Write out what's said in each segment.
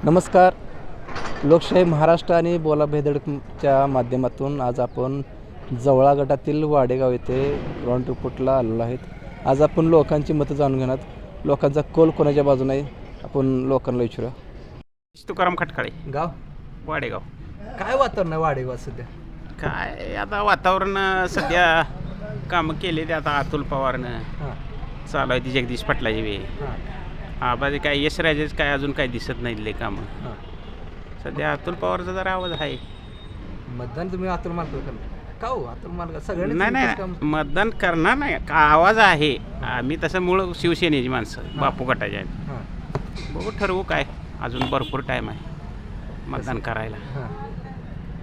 नमस्कार. लोकशाही महाराष्ट्र आणि बोला भेदडच्या माध्यमातून आज आपण जवळा गटातील वाडेगाव येथे ग्राउंड रिपोर्टला आलेलो आहेत. आज आपण लोकांची मतं जाणून घेणार. लोकांचा कौल कोणाच्या बाजूने आहे आपण लोकांना विचारूया. तुकाराम खटकाळे, गाव वाडेगाव. काय वातावरण आहे वाडेगाव सध्या? काय आता वातावरण सध्या कामं केले ते आता अतुल पवारनं हां चालू आहे ती जगदीश पाटलाची वे बाकी काय यशराजेच काय अजून काय दिसत नाही दिले कामं. हां सध्या अतुल पवारचा जरा आवाज आहे. मतदान तुम्ही अतुल मालक करणार का? हो अतुल मालक सगळ्यांनी नाही मतदान करणार नाही का आवाज आहे. आम्ही तसं मूळ शिवसेनेची माणसं बापू गटाचे आहेत. हां बघू ठरवू काय अजून भरपूर टाईम आहे मतदान करायला. हां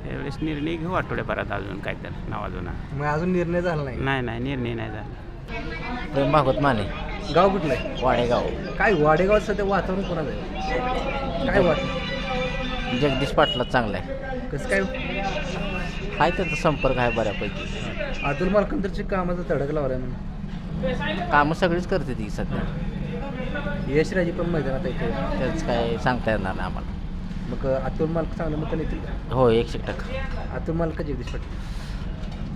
त्यावेळेस निर्णय घेऊ आठवड्याभरात अजून काय तर नावाजून. मग अजून निर्णय झाला नाही? नाही निर्णय नाही झाला. प्रेम भागवत माने, गाव कुठलं आहे? वाडेगाव. काय वाडेगावात सध्या वातावरण कोणाचं आहे? काय वाटतं? जगदीश पाटला चांगला आहे. कसं काय? हाय त्यांचा संपर्क आहे बऱ्यापैकी. अतुल मालकंदरची कामाचा तडक लावलाय म्हणून कामं सगळीच करते ती सध्या. यशराजी पण मैदानात येते. त्याच काय सांगता येणार नाही आम्हाला. मग अतुल मालक चांगलं मतं येतील का? हो 100%. अतुल मालक जगदीश पाटील?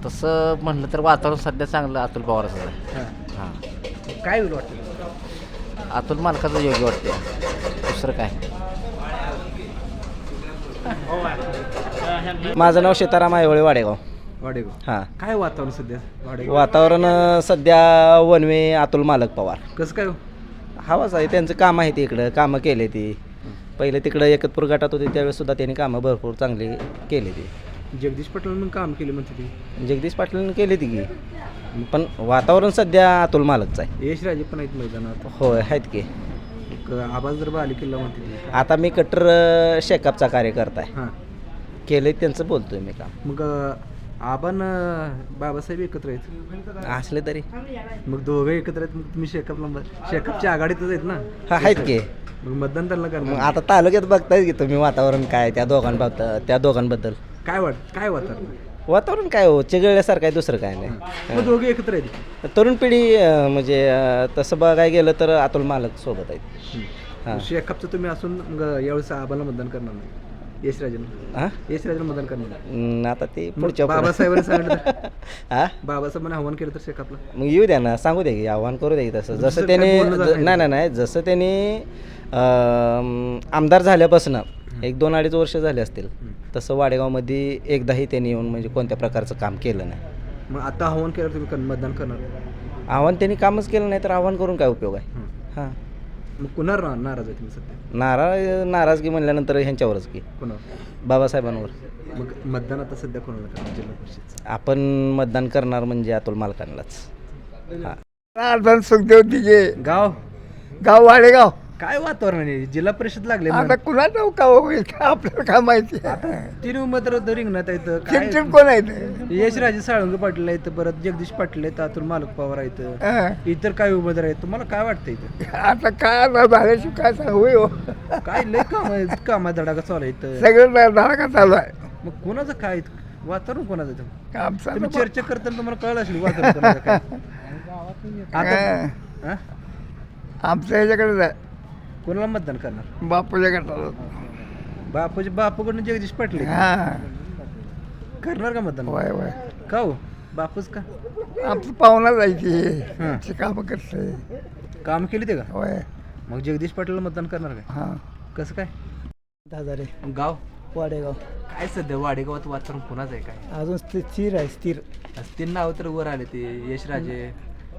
तसं म्हणलं तर वातावरण सध्या चांगलं अतुल पवाराचं आहे. हां हां काय होईल वाटतं? अतुल मालकाचं योग्य वाटते. दुसरं काय. माझं नाव सीताराम आयवळे, वाडेगाव. वाडेगाव. हां काय वातावरण सध्या वाडेगाव? वातावरण सध्या वनवे अतुल मालक पवार. कसं काय हो? हवाच आहे, त्यांचं काम आहे ते इकडं कामं केले ती. पहिले तिकडं एकतपूर गटात होते त्यावेळेस सुद्धा त्यांनी कामं भरपूर चांगली केली ती. जगदीश पाटील काम केले म्हणते ती. जगदीश पाटलांनी केली ती की, पण वातावरण सध्या अतुल मालकचं आहे. यशराजे पण आहेत मैदानात. होय आहेत की. आवाज जर बाली किल्ला म्हणते ती. आता मी कट्टर शेकापचा कार्यकर्ता आहे. हां केले त्यांचं बोलतोय मी काम. मग आबान बाबासाहेब एकत्र आहेत असले तरी मग दोघं एकत्र आहेत. मग तुम्ही शेकअपच्या आघाडीतच आहेत ना? हा आहेत की. मग मतदान त्यांना मग करणार. आता तालुक्यात बघताय की तुम्ही वातावरण काय त्या दोघांबद्दल. काय वातावरण? वातावरण काय हो चिघळल्यासारखं आहे, दुसरं काय नाही. मग दोघे एकत्र आहेत. तरुण पिढी म्हणजे तसं बघायला गेलं तर अतुल मालक सोबत आहेत. हां शेकअपचं तुम्ही असून मग यावेळेस आबाला मतदान करणार नाही? यशराजन हां मतदान करणार नाही. आता ते पुढच्या बाबासाहेबांनी सांगितलं तर? हां बाबासाहेबांनी आव्हान केलं तर शेकअपला? मग येऊ द्या ना, सांगू द्या की आव्हान करू द्या की तसं. जसं दुसरं त्याने काय बोलणं झालं नाही जसं त्यांनी आमदार झाल्यापासून 1-2-2.5 वर्ष झाले असतील तसं वाडेगावमध्ये एकदाही त्यांनी येऊन म्हणजे कोणत्या प्रकारचं काम केलं नाही. मग आता आव्हान केलं तुम्ही मतदान करणार? आव्हान त्यांनी कामच केलं नाही तर आव्हान करून काय उपयोग आहे. हां मग कुणावर नाराज आहे तुम्ही सध्या? नाराजगी म्हणल्यानंतर ह्यांच्यावरच की कुणावर? बाबासाहेबांवर. मग मतदान आता सध्या कोणाला करणार जिल्हा परिषद? आपण मतदान करणार म्हणजे अतुल मालकांनाच. अर्धन सुखदेव तिघे, गाव गाव वाडेगाव. काय वातावरण आहे? जिल्हा परिषद लागले. आता कुणाचं का होईल का आपल्याला काय माहिती. तीन उमेदवार रिंगणात आहेत. चिंचण कोण आहे? यशराजे साळुंगे पाटील आहेत, परत जगदीश पाटील आहेत, अतुल मालक पवार आहेत, इतर काय उमेदवार आहेत. तुम्हाला काय वाटतं इथं? आता काय झाल्याशिवाय काय सांगू हो. काय लय काम धडाका चालू आहे इथं. सगळं धडाका चालू आहे. मग कोणाचं काय वातावरण कोणाचं इथं? काम चालू तुम्ही चर्चा करताना तुम्हाला कळलं असेल वातावरण कोणाचं काय. आता हा? आमच्या ह्याच्याकडे आहे कोणाला मतदान करणार? बापूच्या गटाला. बापूकडनं जगदीश पाटील आहेत. हा करणार का मतदान? वय वय का हो? बापूच का? आमचं पाहुणा हां. जायची कामं करते. काम केली ते का? होय. मग जगदीश पाटीलला मतदान करणार का? हां कसं काय? हजारे गाव वाडेगाव. काय सध्या वाडेगावात वातावरण कोणाचं आहे काय? अजून स्थिर आहे स्थिर. ते नाव तर वर आले ते यशराजे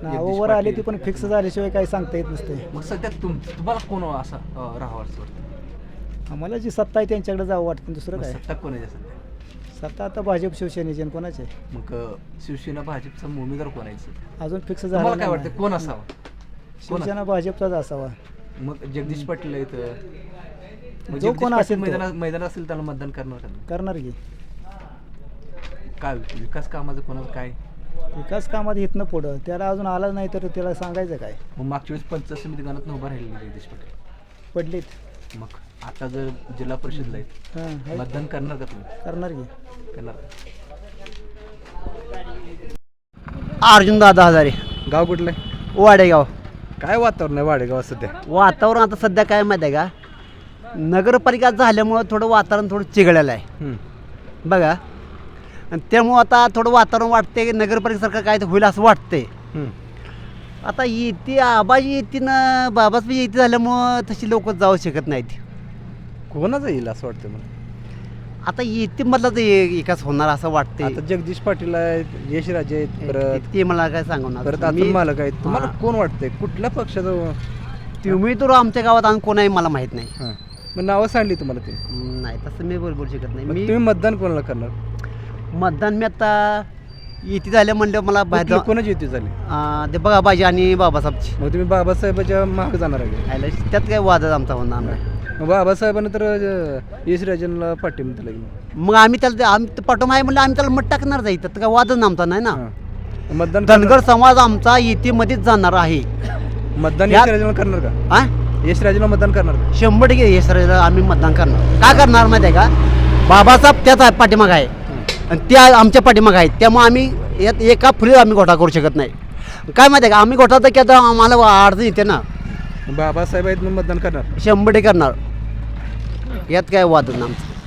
नावं वर आली ती पण फिक्स झाल्याशिवाय काही सांगता येत नसते. मग सध्या तुम्हाला कोण असा राहावं असं वाटतं? आम्हाला जी सत्ता आहे त्यांच्याकडे जावं वाटतं. दुसरं मग काय सत्ता कोण आहे सध्या? सत्ता आता भाजप शिवसेनेचे आणि कोणाचे मग शिवसेना भाजपचा उमेदवार कोण आहे सध्या? अजून फिक्स तुम्हाला झालं काय नाही. वाटतं कोण असावं? शिवसेना भाजपचाच असावा. मग जगदीश पाटील आहेत. मग जो जगदीश कोण पाटील असेल तो. मैदान असेल त्याला मतदान करणार का तुम्ही? करणार की. काय विकास कामाचं कोणाचं काय? विकास कामात इथनं पुढं त्याला अजून आला नाही तर त्याला सांगायचं काय. मग मागच्या वेळेस पंचायत समिती गणात उभा राहिले जगदीश पाटील. पडलीत. मग आता जर जिल्हा परिषदला आहेत हां मतदान करणार का तुम्ही? करणार की. करणार. अर्जुन दादा हजारे, गाव कुठलं आहे? वाडेगाव. काय वातावरण आहे वाडेगाव सध्या? वातावरण आता सध्या काय माहिती आहे का, नगरपालिका झाल्यामुळं थोडं वातावरण थोडं चिघळलेलं आहे हं. बघा आणि त्यामुळं आता थोडं वातावरण वाटते की नगरपालिकेसारखं काय तर होईल असं वाटतंय. हं. आता येते आबाजी येते ना बाबाच बी येते झाल्यामुळं तशी लोक जाऊ शकत नाहीत. कोणाचं येईल असं वाटतं मला? आता येते मधला तर विकास होणार असं वाटते. आता जगदीश पाटील आहेत, यशराजे आहेत, परत ते मला काय सांगणार परत अतुल मालक आहेत. तुम्हाला हां. कोण वाटतंय कुठल्या पक्षाचं? तुम्ही तर आमच्या गावात आणि कोण आहे मला माहीत नाही. हां. मग नावं सांगली तुम्हाला ते? नाही तसं मी बोलू शकत नाही. मग मी तुम्ही मतदान कोणाला करणार? मतदान मी आता येते झालं म्हणलं मला बाहेर कुठली- कोणाची युती झाली? ते बघा बाजी आणि बाबासाहेबची मग तुम्ही बाबासाहेबाच्या मागे जाणार आहे का? आयला त्यात काय वादच आमचा होणार नाही. मग बाबासाहेबांना तर यशराजेंना पाठिंबा दिला की मग. मग आम्ही पाठोम आहे म्हणलं आम्ही त्याला मत टाकणार जाईल तर काय वादच आमचा नाही ना. हां. मतदान धनगर समाज आमचा येतीमध्येच जाणार आहे. मतदान या- यशराजेला करणार का? हा यशराजेला मतदान करणार का? 100% हे सर आम्ही मतदान करणार. का करणार माहिती आहे का बाबासाहेब त्याच पाठीमाग आहे आणि त्या आमच्या पाठीमाग आहेत त्यामुळे आम्ही यात एका फुली आम्ही घोटाळा करू शकत नाही. काय माहिती आहे का आम्ही घोटाळा तर केला तर आम्हाला अडचण येते ना. बाबासाहेब आहेत मग मतदान करणार. 100% करणार यात काय वाद नाही आमचं.